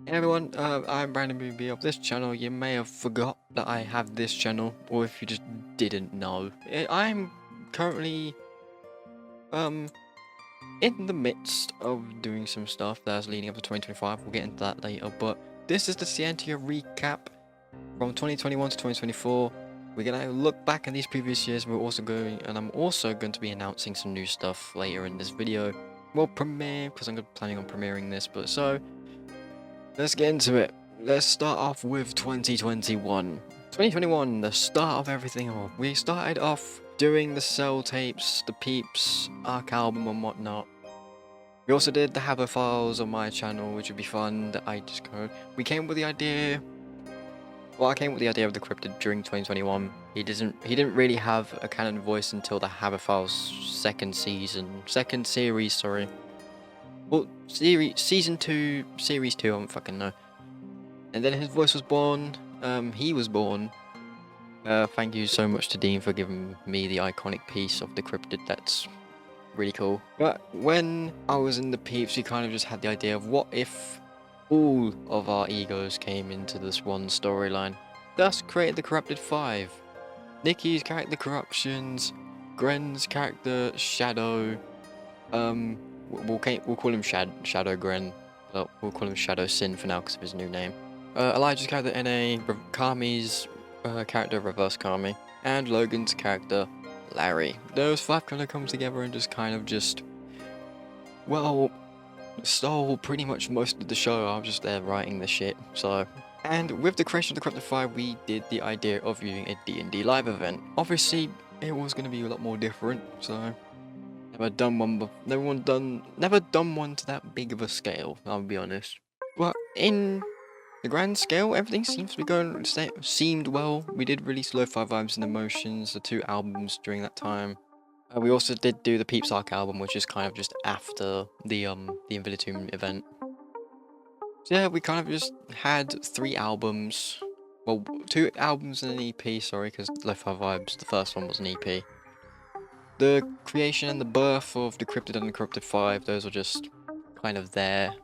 Hey everyone, I'm Brandon B.B.B of this channel. You may have forgot that I have this channel, or if you just didn't know. I'm currently, um, in the midst of doing some stuff that's leading up to 2025. We'll get into that later, but this is the Scientia Recap from 2021 to 2024. We're gonna look back at these previous years. And I'm also going to be announcing some new stuff later in this video. Well, premiere, because I'm planning on premiering this, but so... let's get into it. Let's start off with 2021. 2021, the start of everything off. We started off doing the Cell tapes, the Peeps, Arc album and whatnot. We also did the Habbo files on my channel, which would be fun, that I just code. We came with the idea... well, I came with the idea of the Cryptid during 2021. He didn't really have a canon voice until the Habbo files second series, sorry. Well, season 2, series 2, I don't fucking know. And then his voice was born, he was born. Thank you so much to Dean for giving me the iconic piece of the cryptid, that's really cool. But when I was in the Peeps, we kind of just had the idea of what if all of our egos came into this one storyline. Thus created the Corrupted 5. Nikki's character Corruptions, Gren's character Shadow, we'll call him Shadow Gren. Well, we'll call him Shadow Sin for now because of his new name. Elijah's character NA, Kami's character Reverse Kami, and Logan's character Larry. Those 5 kind of come together and just kind of well, stole pretty much most of the show. I was just there writing the shit, so... and with the creation of the Corrupted 5, we did the idea of viewing a D&D live event. Obviously, it was going to be a lot more different, so... never done one to that big of a scale, I'll be honest. But in the grand scale, everything seems to be going seemed well. We did release Lo-Fi Vibes and Emotions, the 2 albums during that time. We also did do the Peeps Arc album, which is kind of just after the Invilitum event. So yeah, we kind of just had 3 albums. Well, 2 albums and an EP, sorry, because Lo-Fi Vibes, the first one was an EP. The creation and the birth of Decrypted and Encrypted 5, those were just kind of their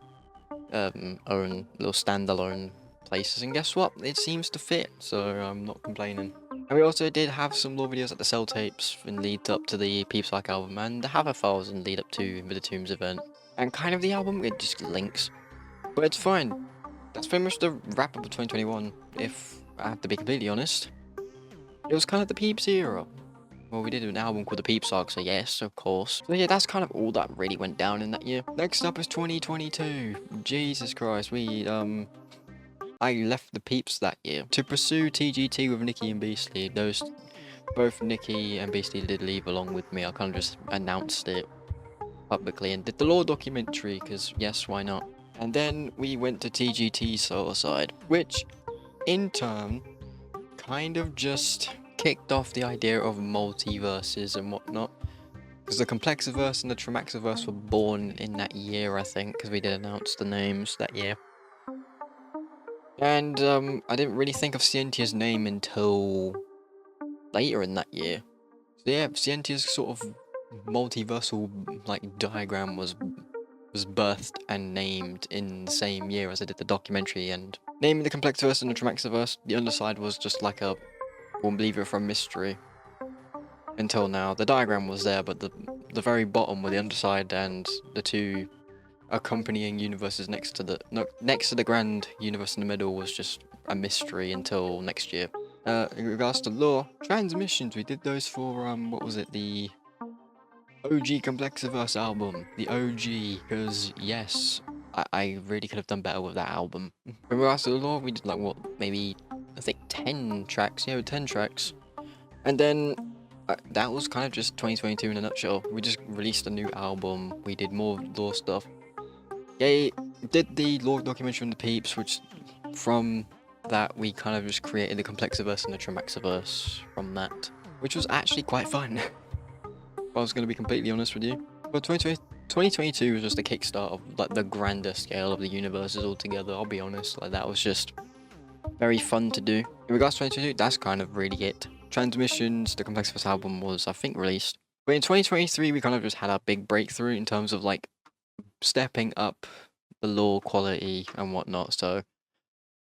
own little standalone places, and guess what? It seems to fit, so I'm not complaining. And we also did have some lore videos at the Cell tapes in lead up to the Peeps Like album, and the Hava files in lead up to Invilitum's event. And kind of the album, it just links. But it's fine. That's pretty much the wrap up of 2021, if I have to be completely honest. It was kind of the Peeps era. Well, we did an album called The Peeps Arc, so yes, of course. So yeah, that's kind of all that really went down in that year. Next up is 2022. Jesus Christ, I left the Peeps that year to pursue TGT with Nikki and Beastly. Both Nikki and Beastly did leave along with me. I kind of just announced it publicly and did the lore documentary, because yes, why not? And then we went to TGT Suicide, which in turn kind of just kicked off the idea of multiverses and whatnot, because the Complexiverse and the Tramaxiverse were born in that year, I think, because we did announce the names that year. And I didn't really think of Scientia's name until later in that year. So yeah, Scientia's sort of multiversal diagram was birthed and named in the same year as I did the documentary, and naming the Complexiverse and the Tramaxiverse, the underside was just like a won't believe it from mystery. Until now, the diagram was there, but the very bottom were the underside and the 2 accompanying universes next to the grand universe in the middle was just a mystery until next year. In regards to lore, transmissions, we did those for what was it, the OG Complexiverse album, the OG, because yes, I really could have done better with that album. In regards to the lore, we did like what, maybe I think 10 tracks, 10 tracks. And then that was kind of just 2022 in a nutshell. We just released a new album, we did more lore stuff. Yeah, did the lore documentary on the Peeps, which from that we kind of just created the Complexiverse and the Tramaxiverse from that, which was actually quite fun. If I was going to be completely honest with you. But 2022 was just a kickstart of like the grander scale of the universes altogether, I'll be honest. Like, that was just very fun to do. In regards to 2022, that's kind of really it. Transmissions, the Complexiverse album was, I think, released. But in 2023, we kind of just had our big breakthrough in terms of like stepping up the lore quality and whatnot. So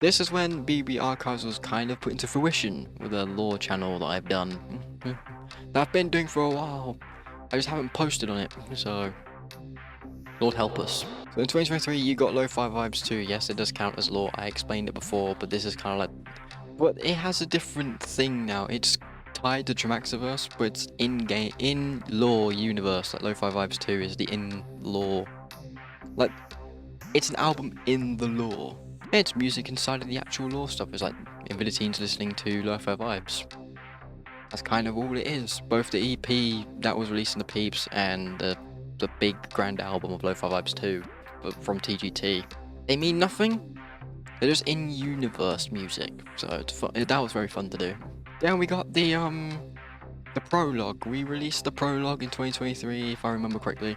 this is when B.B.B Archives was kind of put into fruition with a lore channel that I've done. That I've been doing for a while. I just haven't posted on it, so Lord help us. So in 2023 you got Lo-Fi Vibes too. Yes, it does count as lore. I explained it before, but this is kind of like... But it has a different thing now. It's tied to Dramaxiverse, but it's in-game, in-lore universe. Like Lo-Fi Vibes 2 is the in-lore. Like, it's an album in the lore. It's music inside of the actual lore stuff. It's like Infinitines listening to Lo-Fi Vibes. That's kind of all it is. Both the EP that was released in the Peeps and the big grand album of Lo-Fi Vibes 2 from TGT. They mean nothing. They're just in-universe music, so it's fun. That was very fun to do. Then we got the prologue. We released the prologue in 2023, if I remember correctly.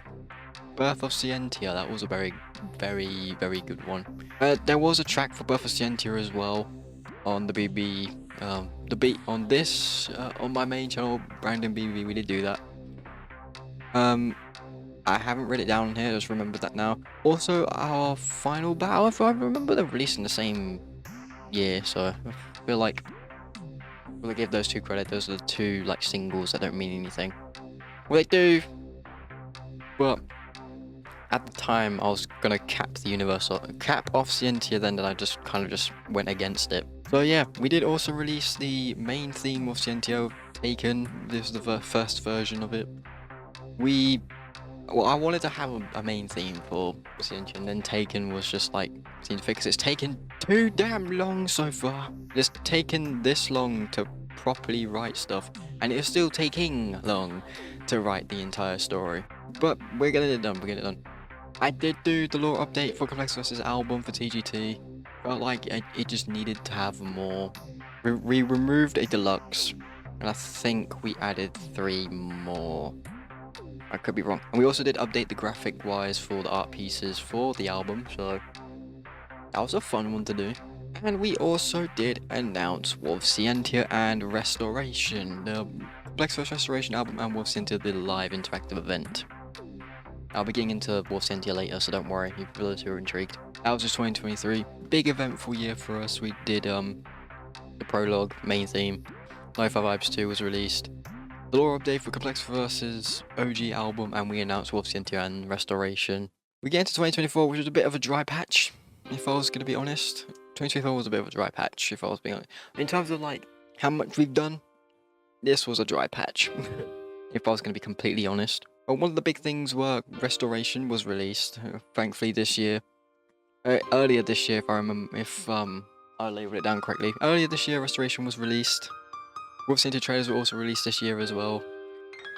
Birth of Scientia. That was a very, very, very good one. There was a track for Birth of Scientia as well on the B.B. The beat on this on my main channel, Brandon B.B. We did do that. I haven't written it down here, just remembered that now. Also, our final battle, if I remember, they're released in the same year, so I feel like we'll give those two credit. Those are the two like singles that don't mean anything. Well, they do, but at the time I was gonna cap the universal cap off Scientia, then I just kind of just went against it. So yeah, we did also release the main theme of Scientia, Taken. This is the first version of it. Well, I wanted to have a main theme for Scientia, and then Taken was just like, seemed to fix it. It's taken too damn long so far. It's taken this long to properly write stuff, and it's still taking long to write the entire story. But we're getting it done, we're getting it done. I did do the lore update for Complex Versus album for TGT. Felt like it just needed to have more. We removed a deluxe, and I think we added 3 more. I could be wrong. And we also did update the graphic wise for the art pieces for the album, so that was a fun one to do. And we also did announce Wolf Scientia and Restoration, the Complex Verse Restoration album and Wolf Scientia, the live interactive event. I'll be getting into Wolf Scientia later, so don't worry if you're intrigued. That was just 2023. Big eventful year for us. We did the prologue, main theme. Lo-Fi Vibes 2 was released. The lore update for Complex Versus OG album, and we announced Wolf Scientia and Restoration. We get into 2024, which was a bit of a dry patch, if I was going to be honest. 2024 was a bit of a dry patch, if I was being honest. In terms of like how much we've done, this was a dry patch, if I was going to be completely honest. But one of the big things were Restoration was released, thankfully this year. Earlier this year, if I remember, if I labeled it down correctly. Earlier this year, Restoration was released. Wolf Scientia trailers were also released this year as well,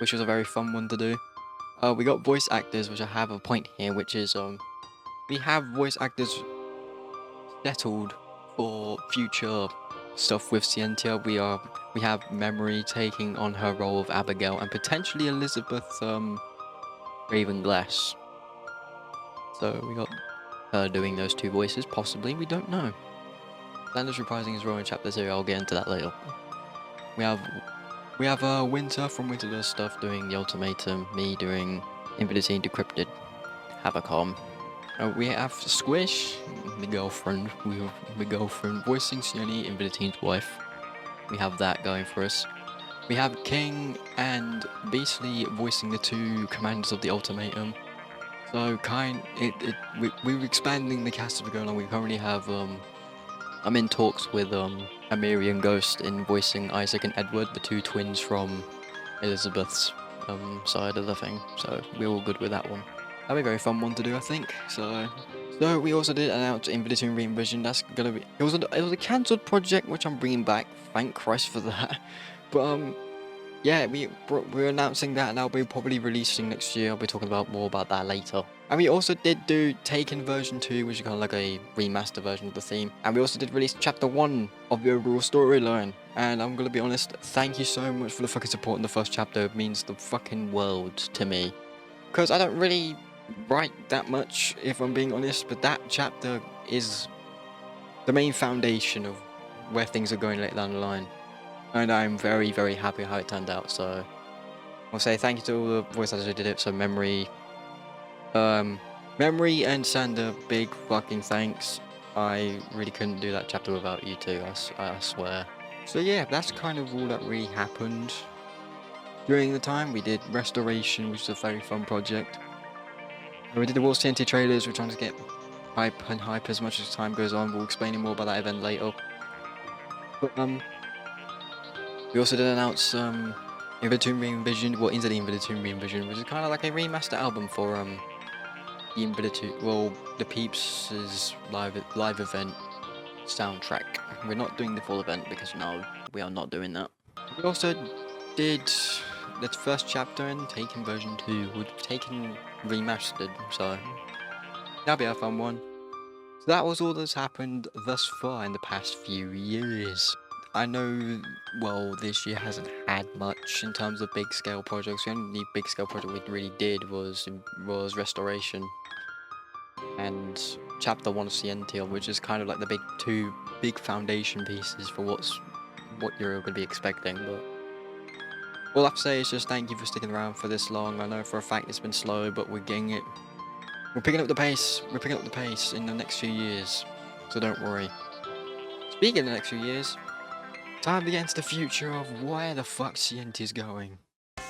which was a very fun one to do. We got voice actors, which I have a point here, which is we have voice actors settled for future stuff with Scientia. We have Memory taking on her role of Abigail, and potentially Elizabeth Ravenglass. So we got her doing those 2 voices, possibly. We don't know. Landers reprising his role in Chapter 0. I'll get into that later. We have Winter from Winter Does Stuff doing the Ultimatum, me doing Infinitine Decrypted, Havacom. We have Squish, the girlfriend, voicing Sione, Infinitine's wife. We have that going for us. We have King and Beastly voicing the 2 commanders of the Ultimatum. So we're expanding the cast as we go along. We currently have I'm in talks with Amiri and Ghost in voicing Isaac and Edward, the 2 twins from Elizabeth's side of the thing. So we're all good with that one. That'll be a very fun one to do, I think. So we also did announce Infinitine Re-Envision. That's gonna be it was a cancelled project which I'm bringing back. Thank Christ for that. But yeah, we're announcing that, and I'll be probably releasing next year. I'll be talking more about that later. And we also did do Taken version 2, which is kind of like a remaster version of the theme. And we also did release chapter 1 of the overall storyline. And I'm gonna be honest, thank you so much for the fucking support in the first chapter. It means the fucking world to me. Because I don't really write that much, if I'm being honest, but that chapter is the main foundation of where things are going later down the line. And I'm very, very happy how it turned out, so I'll say thank you to all the voice actors who did it. So Memory, Memory and Sander, big fucking thanks. I really couldn't do that chapter without you two, I swear. So yeah, that's kind of all that really happened. During the time, we did Restoration, which is a very fun project. And we did the War Scientia trailers, we're trying to get hype as much as time goes on. We'll explain more about that event later. But we also did announce Inventory Re-Envisioned, well, Into the Inventory Re-Envisioned, which is kind of like a remaster album for the Inventory, well, the Peeps' live event soundtrack. We're not doing the full event because no, we are not doing that. We also did the first chapter in Taken version 2, which Taken remastered, so that'll be a fun one. So that was all that's happened thus far in the past few years. I know, well, this year hasn't had much in terms of big scale projects. The only big scale project we really did was Restoration and Chapter 1 of Scientia, which is kind of like the two big foundation pieces for what you're going to be expecting. But all I have to say is just thank you for sticking around for this long. I know for a fact it's been slow, but we're getting it. We're picking up the pace. We're picking up the pace in the next few years, so don't worry. Speaking of the next few years, time to get into the future of where the fuck Scientia's going.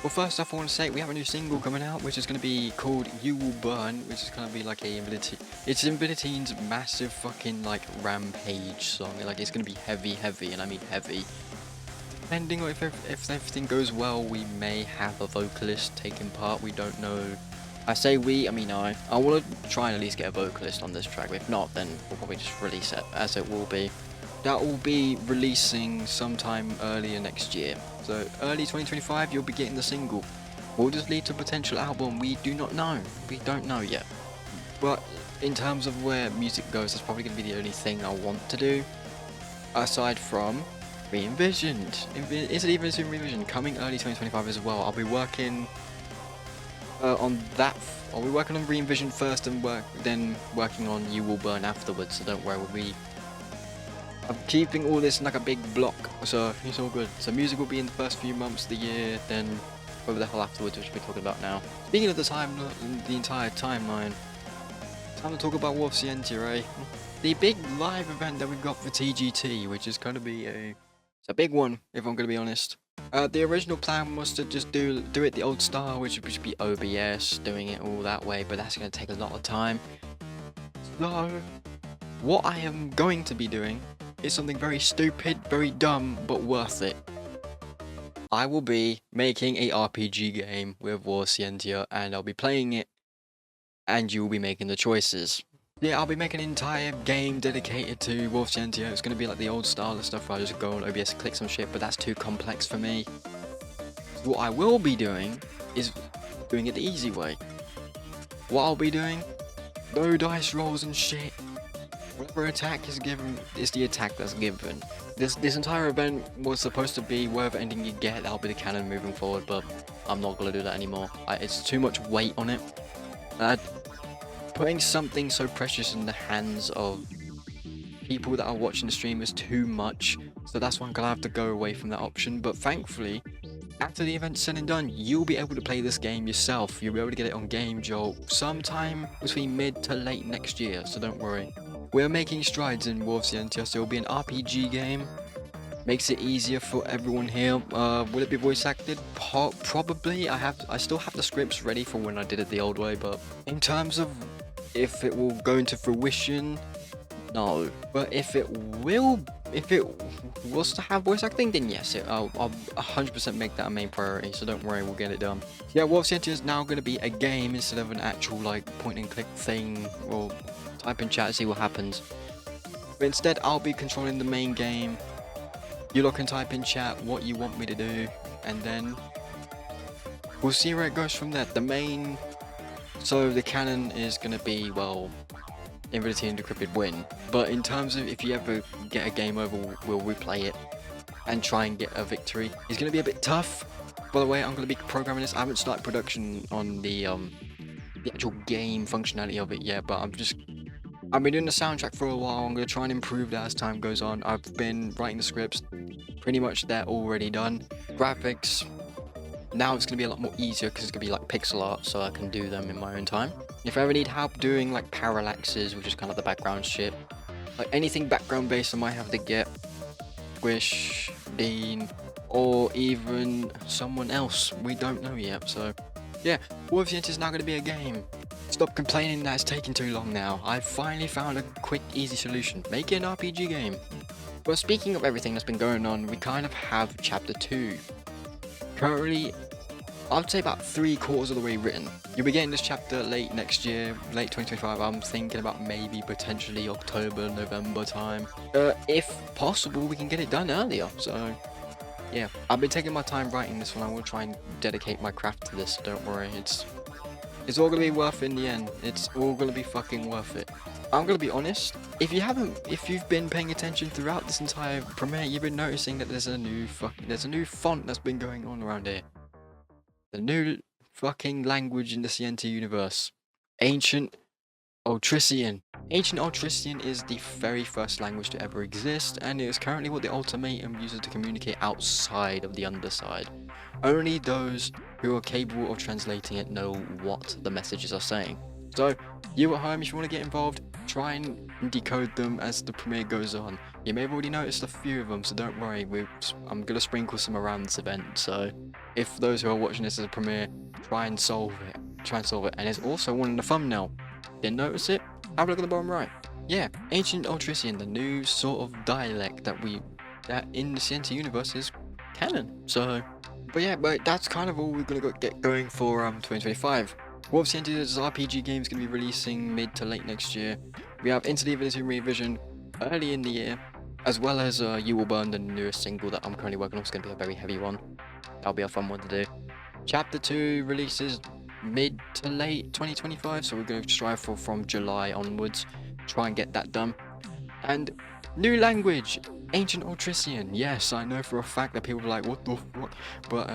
Well, first off, I want to say we have a new single coming out, which is going to be called You Will Burn, which is going to be like it's Infinitine's massive fucking like rampage song. Like it's going to be heavy, and I mean heavy. Depending on if everything goes well, we may have a vocalist taking part. We don't know. I say we, I mean I want to try and at least get a vocalist on this track. If not, then we'll probably just release it as it will be. That will be releasing sometime earlier next year. So early 2025, you'll be getting the single. Will this lead to a potential album? We do not know. We don't know yet. But in terms of where music goes, that's probably going to be the only thing I want to do. Aside from Re-Envisioned. Is it even Re-Envisioned? Coming early 2025 as well. I'll be working on that. I'll be working on Re-Envisioned first and then working on You Will Burn afterwards. So don't worry, I'm keeping all this in like a big block, so it's all good. So music will be in the first few months of the year, then whatever the hell afterwards, which we're talking about now. Speaking of the entire timeline, time to talk about War of Scientia, eh? The big live event that we've got for TGT, which is going to be it's a big one, if I'm going to be honest. The original plan was to just do it the old style, which would be OBS, doing it all that way, but that's going to take a lot of time. So, what I am going to be doing is something very stupid, very dumb, but worth it. I will be making a RPG game with War Scientia, and I'll be playing it, and you will be making the choices. Yeah, I'll be making an entire game dedicated to War Scientia. It's going to be like the old style of stuff where I just go on OBS, click some shit, but that's too complex for me. So what I will be doing is doing it the easy way. What I'll be doing, no dice rolls and shit. Whatever attack is given is the attack that's given. This entire event was supposed to be whatever ending you get, that'll be the canon moving forward, but I'm not going to do that anymore. It's too much weight on it. Putting something so precious in the hands of people that are watching the stream is too much, so that's why I'm going to have to go away from that option. But thankfully, after the event's said and done, you'll be able to play this game yourself. You'll be able to get it on Game Jolt sometime between mid to late next year, so don't worry. We're making strides in War of Scientia, so it'll be an RPG game. Makes it easier for everyone here. Will it be voice acted? Probably. I still have the scripts ready for when I did it the old way, but in terms of if it will go into fruition, no. But if it was to have voice acting, then yes, I'll 100% make that a main priority, so don't worry, we'll get it done. Yeah, War of Scientia is now going to be a game instead of an actual like point and click thing, or type in chat and see what happens. But instead, I'll be controlling the main game. You lot can type in chat what you want me to do, and then we'll see where it goes from there. So the canon is going to be, well, Infinity and Decrepit win. But in terms of if you ever get a game over, we'll replay it and try and get a victory. It's going to be a bit tough. By the way, I'm going to be programming this. I haven't started production on the actual game functionality of it yet, but I've been doing the soundtrack for a while. I'm going to try and improve that as time goes on. I've been writing the scripts. Pretty much they're already done. Graphics, now it's going to be a lot more easier because it's going to be like pixel art, so I can do them in my own time. If I ever need help doing like parallaxes, which is kind of the background shit, like anything background based, I might have to get Squish, Dean, or even someone else. We don't know yet. So yeah, War of Scientia is now going to be a game. Stop complaining that it's taking too long now. I finally found a quick, easy solution. Make it an RPG game. Well, speaking of everything that's been going on, we kind of have Chapter 2. Currently, I'd say about 3/4 of the way written. You'll be getting this chapter late next year, late 2025. I'm thinking about maybe potentially October, November time. If possible, we can get it done earlier. So yeah, I've been taking my time writing this one. I will try and dedicate my craft to this. So don't worry, it's all gonna be worth it in the end. It's all gonna be fucking worth it. I'm gonna be honest. If you've been paying attention throughout this entire premiere, you've been noticing that there's a new font that's been going on around here. The new fucking language in the Scientia universe. Ancient Altrician. Ancient Altrician is the very first language to ever exist, and it is currently what the Ultimatum uses to communicate outside of the Underside. Only those who are capable of translating it know what the messages are saying. So, you at home, if you want to get involved, try and decode them as the premiere goes on. You may have already noticed a few of them, so don't worry, I'm going to sprinkle some around this event, so if those who are watching this as a premiere, try and solve it. And there's also one in the thumbnail. Didn't notice it? Have a look at the bottom right. Yeah, Ancient Altrician, the new sort of dialect that in the Scientia universe is canon. So, but that's kind of all we're gonna get going for 2025. War of Scientia's RPG game is gonna be releasing mid to late next year. We have Into the Infinity Revision early in the year, as well as You Will Burn, the newest single that I'm currently working on. It's gonna be a very heavy one. That'll be a fun one to do. Chapter 2 releases mid to late 2025, so we're going to strive for from July onwards, try and get that done. And new language, Ancient Altrician. Yes, I know for a fact that people are like, what the fuck? But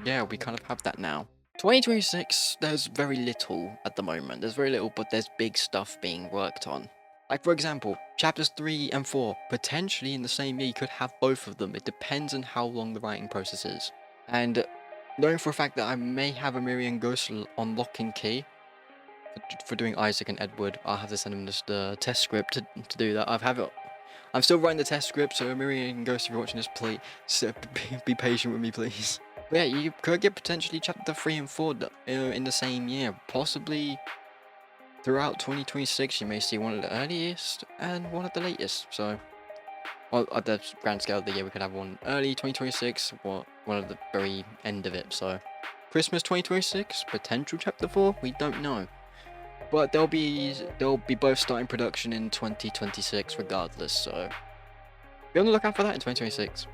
yeah, we kind of have that now. 2026, there's very little at the moment. There's very little, but there's big stuff being worked on. Like for example, chapters 3 and 4, potentially in the same year you could have both of them. It depends on how long the writing process is. And knowing for a fact that I may have a Miriam Ghost on lock and key for doing Isaac and Edward, I'll have to send him the test script to do that. I'm still writing the test script, so Miriam Ghost, if you're watching this, please be patient with me, please. But yeah, you could get potentially chapter 3 and 4 in the same year, possibly throughout 2026. You may see one at the earliest and one at the latest. So, well, at the grand scale of the year, we could have one early 2026, or one at the very end of it. So, Christmas 2026, potential chapter 4, we don't know. But they'll be both starting production in 2026 regardless, so be on the lookout for that in 2026.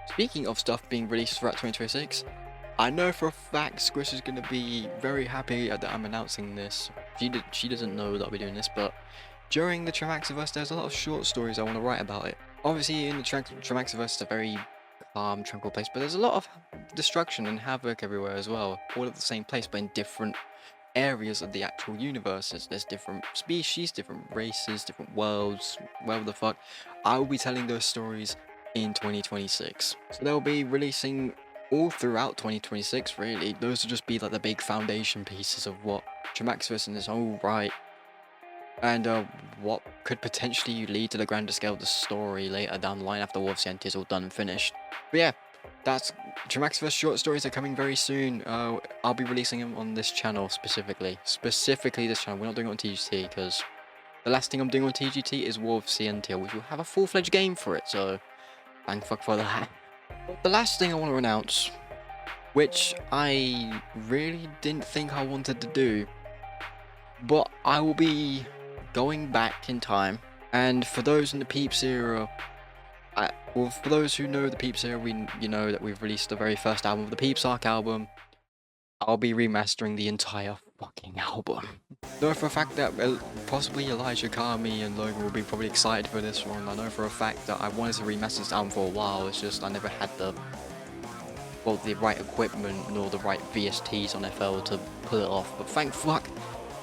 Speaking of stuff being released throughout 2026, I know for a fact Squish is going to be very happy that I'm announcing this. She doesn't know that I'll be doing this, but during the Tramaxiverse, there's a lot of short stories I want to write about it. Obviously, in the Tramaxiverse, it's a very calm, tranquil place, but there's a lot of destruction and havoc everywhere as well. All at the same place, but in different areas of the actual universes. There's different species, different races, different worlds, whatever the fuck. I will be telling those stories in 2026. So they'll be releasing all throughout 2026, really. Those will just be like the big foundation pieces of what Tramaxiverse and this whole right, and what could potentially lead to the grander scale of the story later down the line after War of Scientia is all done and finished. But yeah, that's Tramaxiverse short stories are coming very soon. I'll be releasing them on this channel specifically this channel. We're not doing it on TGT because the last thing I'm doing on TGT is War of Scientia, which will have a full-fledged game for it, so thank fuck for that. But the last thing I want to announce, which I really didn't think I wanted to do, but I will be going back in time, and for those in the Peeps era, well, for those who know the Peeps era, you know that we've released the very first album of the Peeps Arc album. I'll be remastering the entire fucking album. Know for a fact that possibly Elijah, Kami, and Logan will be probably excited for this one. I know for a fact that I wanted to remaster this album for a while. It's just I never had the right equipment nor the right VSTs on FL to pull it off. But thank fuck,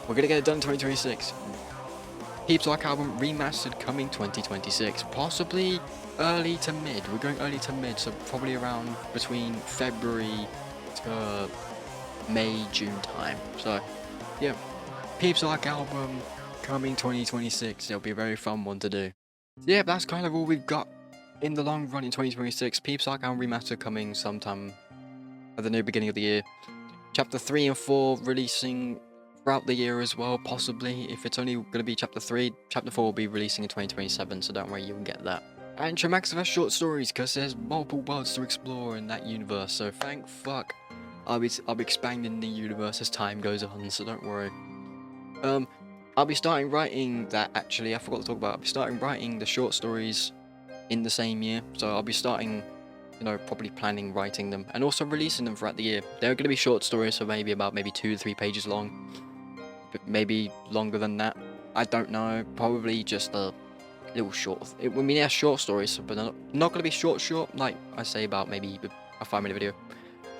we're gonna get it done in 2026. Peeps Arc album remastered coming 2026, possibly early to mid. We're going early to mid, so probably around between February to May, June time. So yeah, Peeps Arc album coming 2026. It'll be a very fun one to do. Yeah, that's kind of all we've got in the long run in 2026. Peeps Arc album remaster coming sometime at the new beginning of the year. Chapter 3 and 4 releasing throughout the year as well, possibly. If it's only going to be Chapter 3, Chapter 4 will be releasing in 2027, so don't worry, you'll get that. And Tramaxverse short stories, because there's multiple worlds to explore in that universe, so thank fuck. I'll be expanding the universe as time goes on, so don't worry. I'll be starting writing that, actually, I forgot to talk about, I'll be starting writing the short stories in the same year, so I'll be starting, you know, probably planning writing them, and also releasing them throughout the year. They're going to be short stories, so maybe about 2 to 3 pages long, but maybe longer than that, I don't know, probably just a little short, I mean, they're short stories, but they're not going to be short, like I say, about maybe a 5-minute video.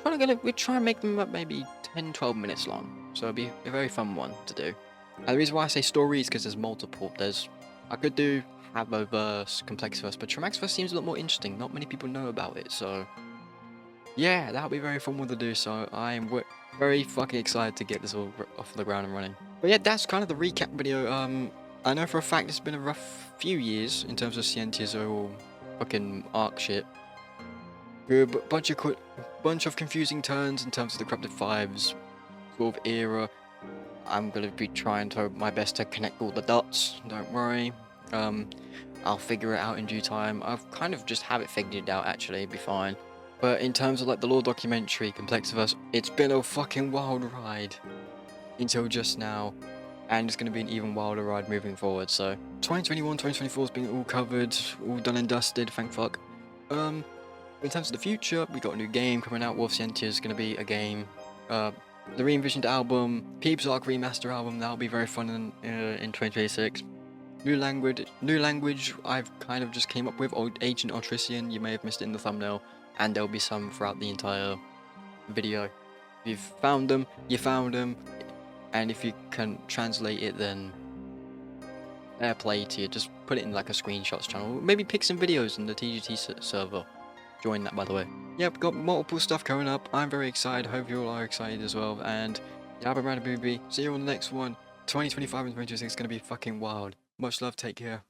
We'll try and make them about maybe 10-12 minutes long, so it'll be a very fun one to do. And the reason why I say stories, because there's multiple. I could do Havoverse, Complexverse, but Tramaxverse seems a lot more interesting. Not many people know about it, so yeah, that'll be very fun one to do. So I am very fucking excited to get this all off the ground and running. But yeah, that's kind of the recap video. I know for a fact it's been a rough few years in terms of Scientia's whole fucking arc shit. A bunch of confusing turns in terms of the Corrupted Fives sort of era. I'm going to be trying my best to connect all the dots, don't worry. I'll figure it out in due time. I've kind of just have it figured out, actually, it'd be fine. But in terms of like the lore documentary, Complexverse, it's been a fucking wild ride until just now. And it's going to be an even wilder ride moving forward, so 2021, 2024 has been all covered, all done and dusted, thank fuck. In terms of the future, we got a new game coming out. Wolf Scientia is going to be a game. The re-envisioned album, Peeps Arc remaster album, that'll be very fun in 2026. New language I've kind of just came up with, Ancient Altrician, you may have missed it in the thumbnail, and there'll be some throughout the entire video. If you've found them, you found them, and if you can translate it, then fair play to you. Just put it in like a screenshots channel, maybe pick some videos in the TGT server. Join that, by the way. Yep, got multiple stuff coming up. I'm very excited. Hope you all are excited as well. And yeah, I've been B.B.B. See you on the next one. 2025 and 2026 is going to be fucking wild. Much love. Take care.